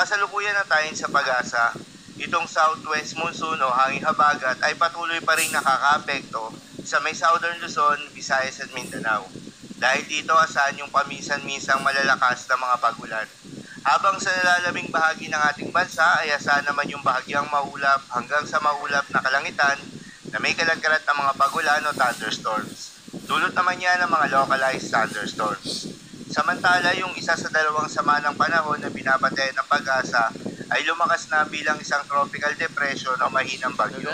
kasalukuyan na tayo sa pag-asa, itong southwest monsoon o hanging habagat ay patuloy pa rin nakakaapekto sa may southern Luzon, Visayas at Mindanao. Dahil dito asahan yung paminsan-minsang malalakas na mga pagulan. Habang sa nalalabing bahagi ng ating bansa ay asahan naman yung bahagyang maulap hanggang sa maulap na kalangitan na may kalat-kalat na mga pagulan o thunderstorms. Dulot naman yan ng mga localized thunderstorms. Samantala, yung isa sa dalawang sama ng panahon na binabantayan ng pag-asa ay lumakas na bilang isang tropical depression o mahinang bagyo.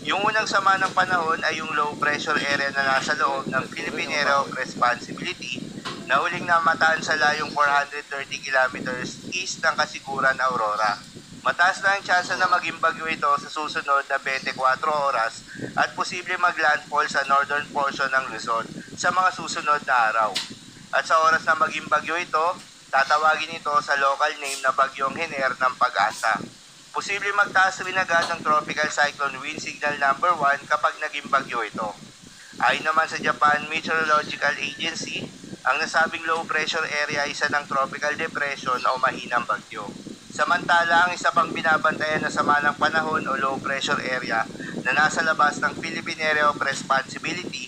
Yung unang sama ng panahon ay yung low pressure area na nasa loob ng Philippine Area of Responsibility na huling namataan sa layong 430 kilometers east ng kasiguran Aurora. Mataas na ang tsansa na maging bagyo ito sa susunod na 24 oras at posible maglandfall sa northern portion ng Luzon sa mga susunod na araw. At sa oras na maging bagyo ito, tatawagin ito sa local name na Bagyong Hener ng Pag-asa. Posible magtaas rin agad ng tropical cyclone wind signal number 1 kapag naging bagyo ito. Ayon naman sa Japan Meteorological Agency, ang nasabing low pressure area ay isa ng tropical depression o mahinang bagyo. Samantala, ang isa pang binabantayan na sama ng panahon o low pressure area na nasa labas ng Philippine Area of Responsibility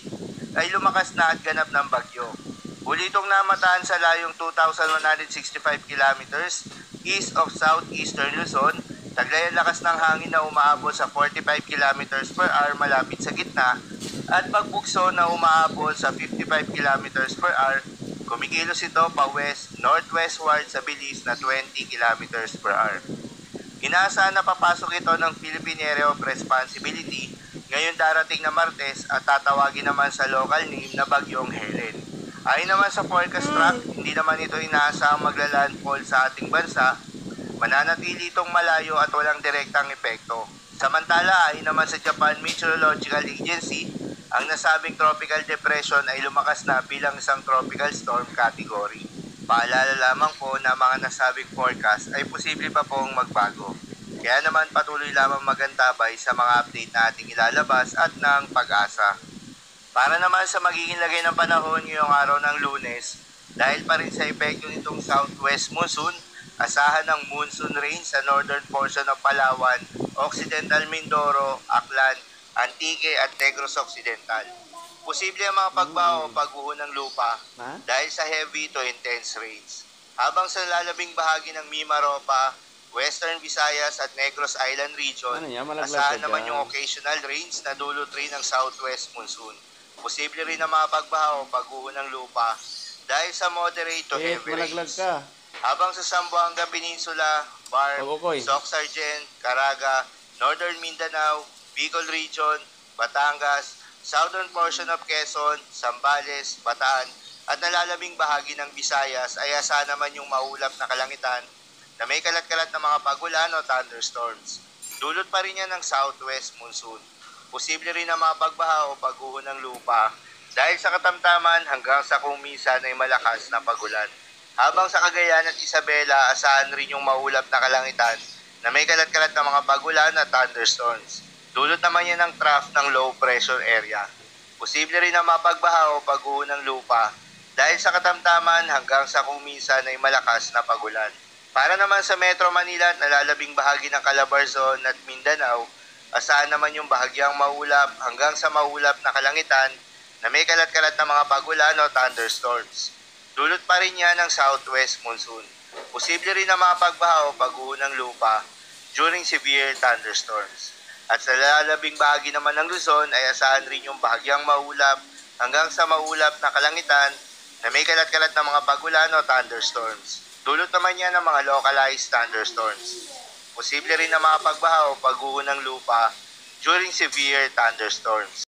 ay lumakas na at ganap ng bagyo. Huli itong namataan sa layong 2,165 kilometers east of southeastern Luzon, taglay ang lakas ng hangin na umaabot sa 45 kilometers per hour malapit sa gitna at pagbugso na umaabot sa 55 kilometers per hour, kumikilos ito pa west-northwestward sa bilis na 20 kilometers per hour. Inaasahan na papasok ito ng Philippine Area of Responsibility ngayon darating na Martes at tatawagin naman sa local name na Bagyong Helen. Ayon naman sa forecast track, hindi naman ito inaasahang maglalandfall sa ating bansa, mananatili itong malayo at walang direktang epekto. Samantala, ayon naman sa Japan Meteorological Agency, ang nasabing tropical depression ay lumakas na bilang isang tropical storm category. Paalala lamang po na mga nasabing forecast ay posible pa pong magbago. Kaya naman patuloy lamang magantabay sa mga update na ating ilalabas at ng Pag-asa. Para naman sa magiging lagay ng panahon ngayong araw ng Lunes, dahil pa rin sa epekto nitong southwest monsoon, asahan ng monsoon rain sa northern portion ng Palawan, Occidental Mindoro, Aklan, Antique at Negros Occidental. Posible ang mga pagbaho o pagguho ng lupa dahil sa heavy to intense rains. Habang sa lalabing bahagi ng Mimaropa, Western Visayas at Negros Island region, asahan naman yung occasional rains na dulot rin ng southwest monsoon. Posible rin ang mga pagbaha o pagguho ng lupa dahil sa moderate to heavy rains. Habang sa Zamboanga Peninsula, Barm, Soc-Sargent, Caraga, Northern Mindanao, Bicol Region, Batangas, southern portion of Quezon, Zambales, Bataan, at nalalabing bahagi ng Visayas ay asahan naman yung maulap na kalangitan na may kalat-kalat na mga pagulan o thunderstorms. Dulot pa rin yan ng southwest monsoon. Posible rin ang mga pagbaha o pagguho ng lupa dahil sa katamtaman hanggang sa kung minsan ay malakas na pagulan. Habang sa Cagayan at Isabela, asahan rin yung maulap na kalangitan na may kalat-kalat na mga pagulan at thunderstorms. Dulot naman yan ng trough ng low pressure area. Posible rin ang mga pagbaha o pagguho ng lupa dahil sa katamtaman hanggang sa kung minsan ay malakas na pagulan. Para naman sa Metro Manila at nalalabing bahagi ng Calabarzon at Mindanao, asahan naman yung bahagyang maulap hanggang sa maulap na kalangitan na may kalat-kalat na mga pagulan o thunderstorms. Dulot pa rin yan ng southwest monsoon. Posible rin ang mga pagbaha o pagguho ng lupa during severe thunderstorms. At sa lalabing bahagi naman ng Luzon ay asahan rin yung bahagyang maulap hanggang sa maulap na kalangitan na may kalat-kalat na mga pagulan o thunderstorms. Dulot naman yan ng mga localized thunderstorms. Posible rin ang mga pagbaha o pagguho ng lupa during severe thunderstorms.